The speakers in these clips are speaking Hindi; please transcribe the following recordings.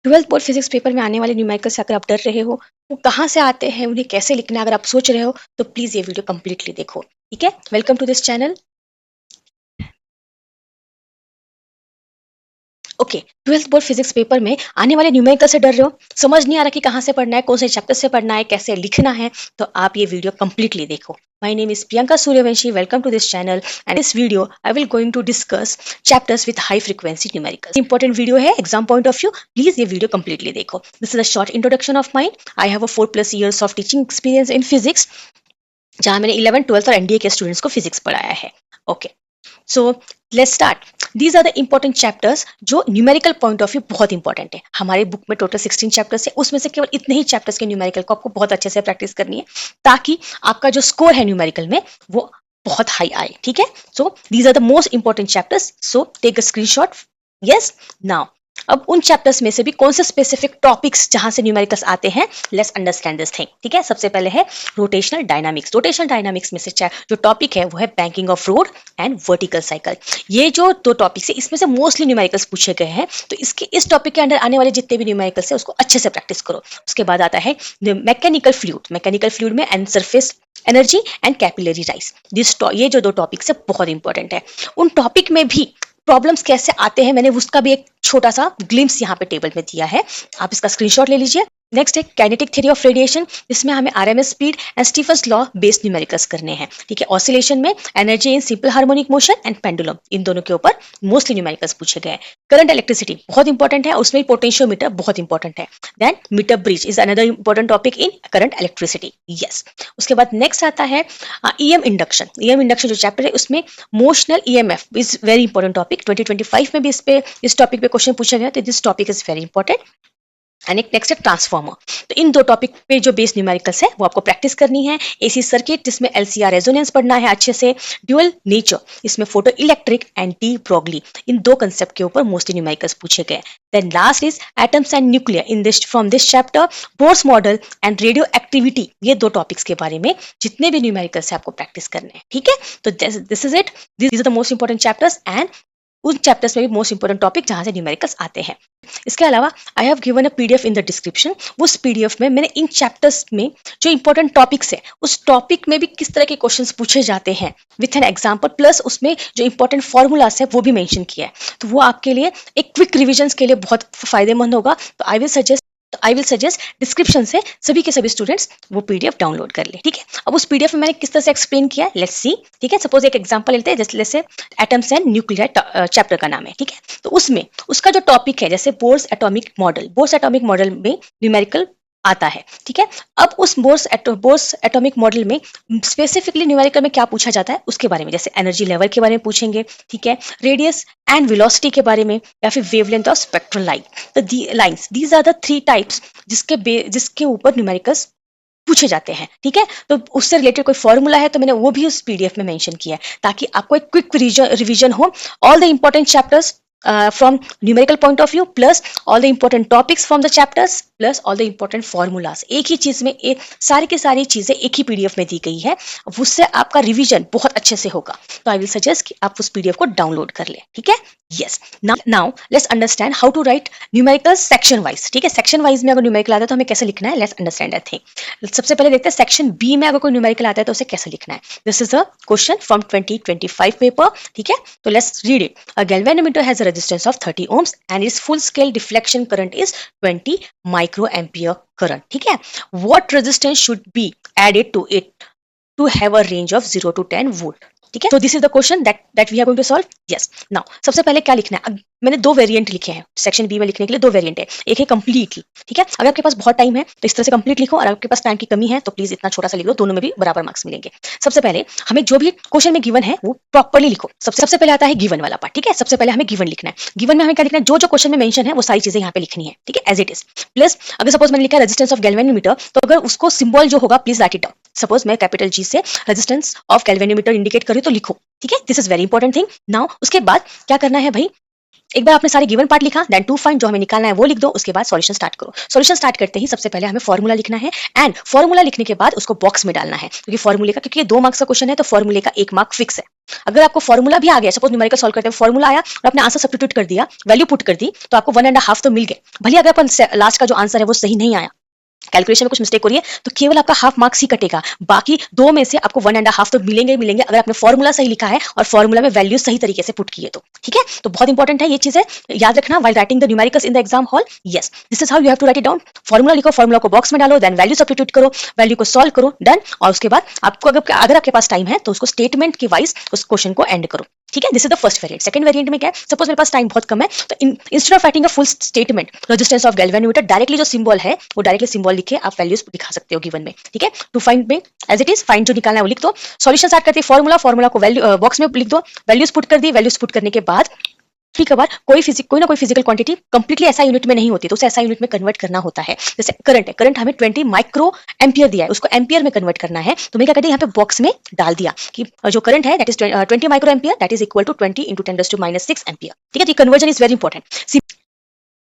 ट्वेल्थ बोर्ड फिजिक्स पेपर में आने वाले न्यूमेरिकल्स से अगर आप डर रहे हो, वो कहाँ से आते हैं, उन्हें कैसे लिखना है, अगर आप सोच रहे हो तो प्लीज ये वीडियो कंप्लीटली देखो। ठीक है, welcome to this channel. Okay, twelfth board physics paper में आने वाले न्यूमेरिकल से डर रहे हो, समझ नहीं आ रहा कि कहाँ से पढ़ना है, कौन से चैप्टर से पढ़ना है, कैसे लिखना है, तो आप ये वीडियो कंप्लीटली देखो। My name is Priyanka Suryavanshi, welcome to this channel and this video I will going to discuss chapters with high frequency numericals. Important video है exam point of view, please ये वीडियो कंप्लीटली देखो। This is a short introduction of mind. I have a 4+ years of teaching experience in physics, जहां मैंने 11th 12th और एनडीए के स्टूडेंट्स को फिजिक्स पढ़ाया है। Okay, so let's start. These are the important chapters जो न्यूमेरिकल पॉइंट ऑफ व्यू बहुत इंपॉर्टेंट है। हमारे बुक में टोटल 16 चैप्टर्स है, उसमें से केवल इतने ही चैप्टर्स के न्यूमेरिकल को आपको बहुत अच्छे से प्रैक्टिस करनी है, ताकि आपका जो स्कोर है न्यूमेरिकल में वो बहुत हाई आए। ठीक है, so these are the most important chapters, so take a screenshot. Yes, now अब उन चैप्टर्स में से भी कौन से स्पेसिफिक टॉपिक्स जहां से न्यूमेरिकल्स आते हैं, लेट्स अंडरस्टैंड दिस थिंग। ठीक है, सबसे पहले है रोटेशनल डायनामिक्स। रोटेशनल डायनामिक्स में से जो टॉपिक है वो है banking of road and vertical cycle. ये जो दो टॉपिक्स है इसमें से मोस्टली न्यूमेरिकल्स पूछे गए हैं, तो इस टॉपिक के अंडर आने वाले जितने भी न्यूमेरिकल्स है उसको अच्छे से प्रैक्टिस करो। उसके बाद आता है मैकेनिकल फ्लूइड। मैकेनिकल फ्लूइड में and surface energy and capillary rise. ये जो दो टॉपिक्स है बहुत इंपॉर्टेंट है। उन टॉपिक में भी प्रॉब्लम्स कैसे आते हैं मैंने उसका भी एक छोटा सा ग्लिम्स यहाँ पे टेबल में दिया है, आप इसका स्क्रीनशॉट ले लीजिए। नेक्स्ट है काइनेटिक थ्योरी ऑफ रेडिएशन, जिसमें हमें RMS speed and Stefan's law based numericals करने हैं। ठीक है, ऑसिलेशन में energy in simple harmonic motion and pendulum, इन दोनों के ऊपर मोस्टली न्यूमेरिकल्स पूछे गए हैं। करंट इलेक्ट्रिसिटी बहुत इंपॉर्टेंट है, उसमें पोटेंशियोमीटर बहुत इंपॉर्टेंट है। Then metre bridge is another important topic in current electricity. Yes, उसके बाद नेक्स्ट आता है ईएम इंडक्शन। ईएम इंडक्शन जो चैप्टर है उसमें motional EMF is very important topic. 2025 में भी इस टॉपिक पे क्वेश्चन पूछा गया, तो this topic is very important. And एक नेक्स्ट है ट्रांसफॉर्मर। तो इन दो टॉपिक पे जो बेस न्यूमेरिकल्स है वो आपको प्रैक्टिस करनी है। एसी सर्किट जिसमें एलसीआर रेजोनेंस पढ़ना है अच्छे से। ड्यूअल नेचर, इसमें photo electric and de Broglie, इन दो कंसेप्ट के ऊपर मोस्टली न्यूमेरिकल्स पूछे गए। Then last is atoms and nuclear in this from this chapter, Bohr's model and radio activity. ये दो टॉपिक्स के बारे में जितने भी न्यूमेरिकल्स है आपको प्रैक्टिस करने हैं। ठीक है, तो this is it, this are the most important chapters and उन चैप्टर्स में भी मोस्ट इंपोर्टेंट टॉपिक जहां से न्यूमेरिकल्स आते हैं। इसके अलावा I have given a PDF in the description. उस पीडीएफ में मैंने इन चैप्टर्स में जो इंपॉर्टेंट टॉपिक्स है उस टॉपिक में भी किस तरह के क्वेश्चंस पूछे जाते हैं विथ एन एग्जांपल, प्लस उसमें जो इंपॉर्टेंट फॉर्मूलाज है वो भी मेंशन किया है। तो वो आपके लिए एक क्विक रिविजन के लिए बहुत फायदेमंद होगा। तो आई विल सजेस्ट डिस्क्रिप्शन से सभी के सभी स्टूडेंट्स वो पीडीएफ डाउनलोड कर ले। ठीक है, अब उस पीडीएफ में मैंने किस तरह से एक्सप्लेन किया, लेट्स सी। ठीक है, सपोज एक एग्जांपल लेते हैं, जैसे एटम्स एंड न्यूक्लियर चैप्टर का नाम है। ठीक है, तो उसमें उसका जो टॉपिक है जैसे Bohr's atomic model, Bohr's atomic model में न्यूमेरिकल आता है। ठीक है, अब उस बोर्स एटॉमिक मॉडल में स्पेसिफिकली न्यूमेरिकल में क्या पूछा जाता है उसके बारे में, जैसे एनर्जी लेवल के बारे में पूछेंगे। ठीक है, रेडियस एंड वेलोसिटी के बारे में, या फिर वेवलेंथ ऑफ स्पेक्ट्रल लाइट। तो lines, these are the 3 types जिसके ऊपर न्यूमेरिकल्स पूछे जाते हैं। ठीक है, तो उससे रिलेटेड कोई फॉर्मूला है तो मैंने वो भी उस पीडीएफ में मेंशन किया है, ताकि आपको एक क्विक रिवीजन हो। All the important chapters from numerical point of view, plus all the important topics from the chapters, plus all the important formulas, एक ही चीज में सारी की सारी चीजें एक ही पीडीएफ में दी गई है, उससे आपका रिवीजन बहुत अच्छे से होगा। तो आई विल सजेस्ट कि आप उस पीडीएफ को डाउनलोड कर लें। ठीक है, yes, now let's understand how to write numerical section wise. ठीक है, सेक्शन वाइज में अगर न्यूमेरिकल आता है तो हमें कैसे लिखना है, लेट्स अंडरस्टैंड दैट थिंग। सबसे पहले देखते हैं सेक्शन बी में अगर कोई न्यूमेरिकल आता है तो उसे कैसे लिखना है। This is a question from 2025 paper. ठीक है, तो let's read it. A galvanometer has a resistance of 30 ohms and its full scale deflection current is 20 microampere current. ठीक है, what resistance should be added to it to have a range of 0 to 10 volt? ठीक है, तो this is the question that we are going to solve. Yes, now सबसे पहले क्या लिखना है, मैंने 2 वेरिएंट लिखे हैं सेक्शन बी में लिखने के लिए। 2 वेरिएंट है, एक है कंप्लीटली। ठीक है, अगर आपके पास बहुत टाइम है तो इस तरह से कंप्लीट लिखो, और आपके पास टाइम की कमी है तो प्लीज इतना छोटा सा लिख दो, दोनों में भी बराबर मार्क्स मिलेंगे। सबसे पहले हमें जो भी क्वेश्चन में गिवन है वो प्रॉपर्ली लिखो। सबसे पहले आता है गिवन वाला पार्ट। ठीक है, सबसे पहले हमें गिवन लिखना है। गिवन में हमें क्या लिखना है, जो क्वेश्चन में मेंशन है वो सारी चीजें यहाँ पे लिखनी है। ठीक है, एज इट इज। प्लस अगर सपोज मैंने लिखा है रेजिस्टेंस ऑफ गैल्वेनोमीटर, तो अगर उसको सिंबल जो होगा please right it down. Suppose मैं कैपिटल जी से रेजिस्टेंस ऑफ गैल्वेनोमीटर इंडिकेट करूँ तो लिखो। ठीक है, this is very important thing. Now उसके बाद क्या करना है भाई, एक बार आपने सारे गिवन पार्ट लिखा, देन टू फाइंड जो हमें निकालना है वो लिख दो, उसके बाद सॉल्यूशन स्टार्ट करो। सॉल्यूशन स्टार्ट करते ही सबसे पहले हमें फॉर्मूला लिखना है एंड फॉर्मूला लिखने के बाद उसको बॉक्स में डालना है, क्योंकि फॉर्मूले का, क्योंकि ये 2 मार्क्स का क्वेश्चन है तो फॉर्मूले का 1 मार्क फिक्स है। अगर आपको फॉर्मूला भी आ गया, सपोज न्यूमेरिकल सॉल्व करते हैं फॉर्मूला आया और आपने आंसर सब्स्टिट्यूट कर दिया, वैल्यू पुट कर दी, तो आपको 1.5 तो मिल गए। भले अगर अपन लास्ट का जो आंसर है वो सही नहीं आया, कैलकुलेशन में कुछ मिस्टेक हो रही है, तो केवल आपका हाफ मार्क्स ही कटेगा, बाकी 2 में से आपको 1.5 तो मिलेंगे ही मिलेंगे अगर आपने फॉर्मूला सही लिखा है और फॉर्मूला में वैल्यू सही तरीके से पुट की है तो। ठीक है, तो बहुत इंपॉर्टेंट है ये चीजें याद रखना while writing the numericals in the exam hall. Yes, this is how you have to write it down. Formula लिखो, फॉर्मूला को बॉक्स में डालो, देन वैल्यू सब्स्टिट्यूट करो, वैल्यू को सॉल्व करो, डन। और उसके बाद आपको अगर आपके पास टाइम है तो उसको स्टेटमेंट के वाइज उस क्वेश्चन को एंड करो। ठीक है, this is the first variant. Second variant में क्या है, सपोज मेरे पास टाइम बहुत कम है, तो instead of writing a full statement resistance of galvanometer, directly जो सिंबल है वो डायरेक्टली सिंबल लिख के आप वैल्यूज दिखा सकते हो गिवन में। ठीक है, टू फाइंड में एज इट इज, फाइंड जो निकालना है वो लिख दो। सॉल्यूशन स्टार्ट करते हैं फॉर्मूला को वैल्यू बॉक्स में लिख दो, वैल्यूज पुट कर दी, वैल्यूज पुट करने के बाद ठीक है, कोई ना कोई फिजिकल क्वांटिटी कंप्लीटली ऐसा यूनिट में नहीं होती, तो उसे ऐसा यूनिट में कन्वर्ट करना होता है। जैसे करंट है, करंट हमें 20 माइक्रो एम्पियर दिया है, उसको एम्पियर में कन्वर्ट करना है, तो मैं क्या करती हूँ यहाँ पे बॉक्स में डाल दिया कि जो करंट है that is 20 micro ampere, that is equal to 20 into 10⁻⁻⁶ ampere. ठीक है, तो conversion is very important.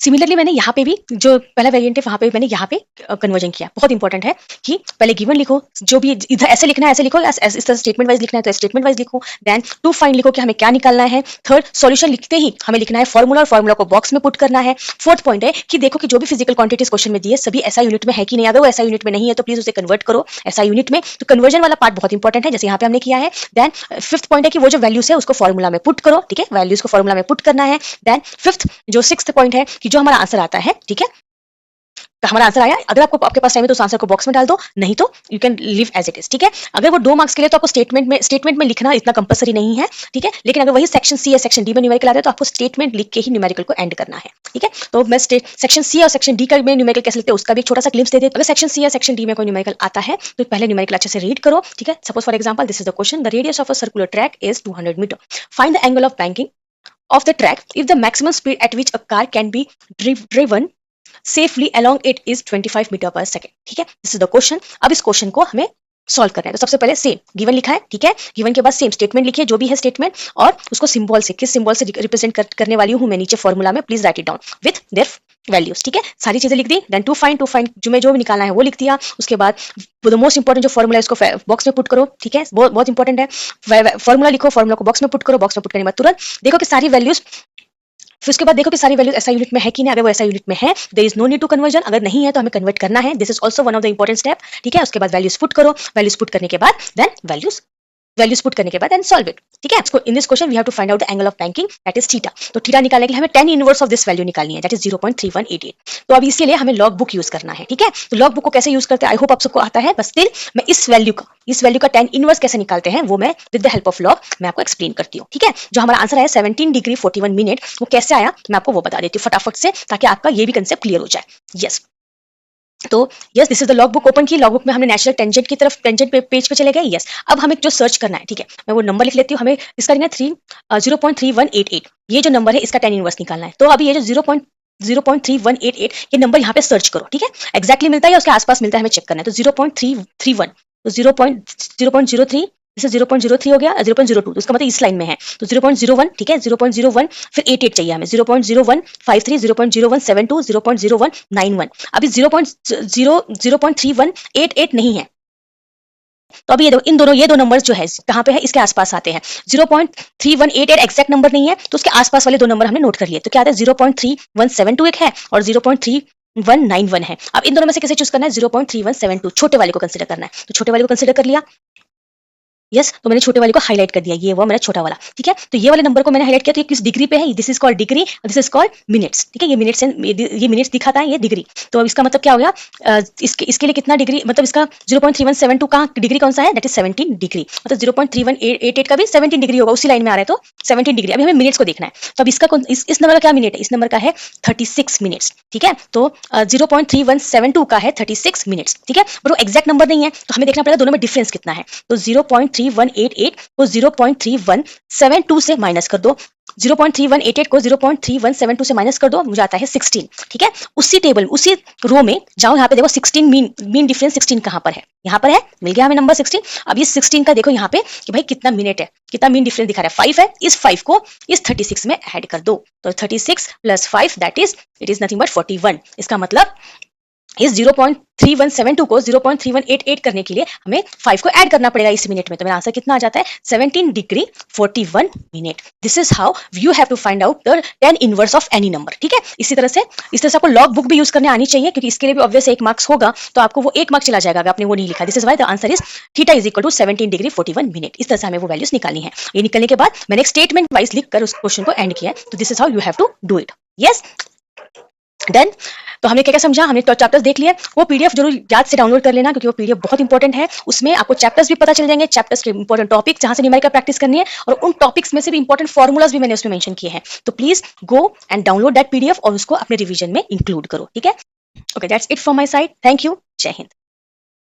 Similarly मैंने यहाँ पे भी जो पहला वेरिएंट है वहां पे मैंने यहाँ पे कन्वर्जन किया। बहुत इंपॉर्टेंट है कि पहले गिवन लिखो, जो भी इधर ऐसे लिखना है ऐसे लिखो, इस तरह स्टेटमेंट वाइज लिखना है तो स्टेटमेंट वाइज लिखो, देन टू फाइंड लिखो कि हमें क्या निकालना है। थर्ड, सॉल्यूशन लिखते ही हमें लिखना है फॉर्मूला और फॉर्मूला को बॉक्स में पुट करना है। फोर्थ पॉइंट है कि देखो कि जो भी फिजिकल क्वांटिटीज क्वेश्चन में दी है सभी ऐसा यूनिट में है कि नहीं, अगर वो ऐसा यूनिट में नहीं है तो प्लीज उसे कन्वर्ट करो ऐसा यूनिट में। तो कन्वर्जन वाला पार्ट बहुत इंपॉर्टेंट है, जैसे यहाँ पे हमने किया है। देन फिफ्थ पॉइंट है कि वो जो वैल्यूज है उसको फॉर्मूला में पुट करो। ठीक है, वैल्यूज को फॉर्मूला में पुट करना है। देन फिफ्थ जो सिक्स्थ पॉइंट है कि जो हमारा आंसर आता है, ठीक है, तो हमारा आंसर आया, अगर आपके पास टाइम है तो उस आंसर को बॉक्स में डाल दो, नहीं तो you can leave as it is. ठीक है, अगर वो 2 मार्क्स के लिए तो आपको स्टेटमेंट में लिखना इतना कंपलसरी नहीं है। ठीक है, लेकिन अगर वही सेक्शन सी या सेक्शन डी में न्यूमेरिकल आता है तो आपको स्टेटमेंट लिख के ही न्यूमेरिकल को एंड करना है। ठीक है, तो मैं सेक्शन सी और सेक्शन डी का में न्यूमेरिकल कैसे लिखते हैं उसका भी एक छोटा सा क्लिप्स दे देते। अगर सेक्शन सी या सेक्शन डी में कोई न्यूमेरिकल आता है तो पहले न्यूमेरिकल अच्छे से रीड करो। ठीक है, suppose for example this is the question, the radius of a circular track is 200 metre, find the angle of banking of the track if the maximum speed at which a car can be driven safely along it is 25 metre पर सेकेंड। ठीक है, दिस इज द क्वेश्चन। अब इस क्वेश्चन को हमें सॉल्व करना है, तो सबसे पहले सेम गिवन लिखा है। ठीक है, गिवन के बाद सेम स्टेटमेंट लिखिए, जो भी है स्टेटमेंट, और उसको सिंबल से, किस सिंबल से रिप्रेजेंट करने वाली हूं मैं नीचे फॉर्मूला में, please right it down with their values. ठीक है, सारी चीजें लिख दी। देन टू फाइंड जो भी निकालना है वो लिख दिया। उसके बाद द मोस्ट इंपॉर्टेंट जो फॉर्मूला है उसको बॉक्स में पुट करो। ठीक है, बहुत इंपॉर्टेंट है। फॉर्मूला लिखो, फॉर्मूला को बॉक्स में पुट करो, बॉक्स में पुट करने के बाद तुरंत देखो कि सारी वैल्यूज, फिर उसके बाद देखो कि सारी वैल्यूज ऐसा यूनिट में है कि नहीं। अगर वो ऐसा यूनिट में है there is no need to conversion, अगर नहीं है तो हमें कन्वर्ट करना है। This is also one of the important step. ठीक है, उसके बाद वैल्यूज पुट करो, वैल्यूज पुट करने के बाद देन वैल्यूज पुट करने के बाद एंड सॉल्व इट। ठीक है, in this question we have to find out the angle of banking that is theta. तो थीटा निकालने के लिए हमें 10 इनवर्स ऑफ दिस वैल्यू निकालनी है, दैट इज 0.3188। तो अब इसके लिए हमें लॉग बुक यूज करना है। ठीक है, तो लॉग बुक को कैसे यूज करते हैं आई होप आप सबको आता है, बस स्टिल मैं इस वैल्यू का 10 इनवर्स कैसे निकालते हैं वो मैं with the help of log मैं आपको एक्सप्लेन करती हूँ। ठीक है, जो हमारा आंसर है 17 डिग्री 41 मिनट, वो कैसे आया मैं आपको वो बता देती हूँ फटाफट से, ताकि आपका ये भी कंसेप्ट क्लियर हो जाए। यस, तो yes, this is the log book open की। लॉग बुक में हमने नेचुरल टेंजेंट की तरफ टेंजेंट पेज पे चले गए। यस, अब हमें जो सर्च करना है, ठीक है, मैं वो नंबर लिख लेती हूँ। हमें इसका लेना है 0.3188, ये जो नंबर है इसका 10 इनवर्स निकालना है। तो अभी ये जो 0.3188 ये नंबर यहाँ पे सर्च करो। ठीक है, एक्जैक्टली मिलता है या उसके आसपास मिलता है हमें चेक करना है। तो 0.331, तो 0.03, जैसे 0.03 हो गया, 0.02, तो उसका मतलब इस लाइन में है। तो 0.01, ठीक है, 0.01, फिर 88 चाहिए हमें, 0.0153, 0.0172, 0.0191। अभी 0.3188 नहीं है, तो अभी ये दो नंबर्स जो है कहाँ पे है, इसके आसपास आते हैं। 0.3188 एग्जैक्ट नंबर नहीं है, तो उसके आसपास वाले दो नंबर हमने नोट कर लिए। तो क्या आता है, 0.3172 एक है और 0.3191 है। अब इन दोनों में से कैसे चूज करना है, 0.3172 छोटे वाले को कंसिडर करना है। तो छोटे वाले को कंसिडर कर लिया। यस, तो मैंने छोटे वाले को हाईलाइट कर दिया, ये वो मेरा छोटा वाला। ठीक है, तो ये वाले नंबर को मैंने हाईलाइट किया, तो ये किस डिग्री पे है, this is called degree, this is called minutes. ठीक है, ये मिनट्स दिखाता है, ये डिग्री। तो अब इसका मतलब क्या हो गया, इसके लिए कितना डिग्री, मतलब इसका 0.3172 का डिग्री कौन सा है, दैट इज 17 डिग्री। मतलब 0.3188 का भी 17 डिग्री होगा, उसी लाइन में आ रहा है, तो 17 डिग्री। अभी हमें मिनट्स को देखना है, तो अब इसका इस नंबर का क्या मिनट है, इस नंबर का है 36 मिनट्स। ठीक है, तो 0.3172 का है 36 मिनट्स। ठीक है, बट वो एग्जैक्ट नंबर नहीं है, तो हमें देखना पड़ेगा दोनों में डिफरेंस कितना है। तो 0.3172 0.3188 को 0.3172 से माइनस कर दो, 0.3188 को 0.3172 से माइनस कर दो, मुझे आता है 16। ठीक है, उसी टेबल उसी रो में जाओ, यहाँ पे देखो 16 मीन डिफरेंस 16 कहाँ पर है, यहाँ पर है, मिल गया हमें नंबर 16। अब इस 16 का देखो यहाँ पे कि भाई कितना मिनट है, कितना मीन डिफरेंस दिखा रहा है, 5 है, इस 5 को इस 36 में ऐड कर दो, तो 36 plus 5 that is it is nothing but 41। इसका मतलब इस 0.3172 को 0.3188 करने के लिए हमें 5 को ऐड करना पड़ेगा इस मिनट में, तो मेरा आंसर कितना आ जाता है 17 degree 41 minute. This is how you have to find out the 10 inverse of any number. ठीक है, इस तरह से आपको लॉग बुक भी यूज करने आनी चाहिए, क्योंकि इसके लिए भी ऑब्वियस 1 मार्क्स होगा, तो आपको वो 1 मार्क्स चला जाएगा अगर आपने वो नहीं लिखा। This is why the answer is theta is equal to 17 degree 41 minute. इस तरह से हमें वो वैल्यूज निकालनी है। ये निकलने के बाद मैंने एक स्टेटमेंट वाइज लिखकर उस क्वेश्चन को एंड किया है, तो this is how you have to do it. Yes, done. तो हमने क्या क्या समझा, हमने तो चैप्टर्स देख लिए। वो पीडीएफ जरूर याद से डाउनलोड कर लेना, क्योंकि वो पीडीएफ बहुत इंपॉर्टेंट है। उसमें आपको चैप्टर्स भी पता चल जाएंगे, चैप्टर्स के इंपॉर्टेंट टॉपिक्स जहां से न्यूमेरिकल प्रैक्टिस करनी है, और उन टॉपिक्स में से भी इंपॉर्टेंट फॉर्मूलाज भी मैंने उसमें मेंशन किए हैं। तो please go and download that PDF और उसको अपने रिवीजन में इंक्लूड करो। ठीक है, okay, that's it from my side. Thank you, जय हिंद।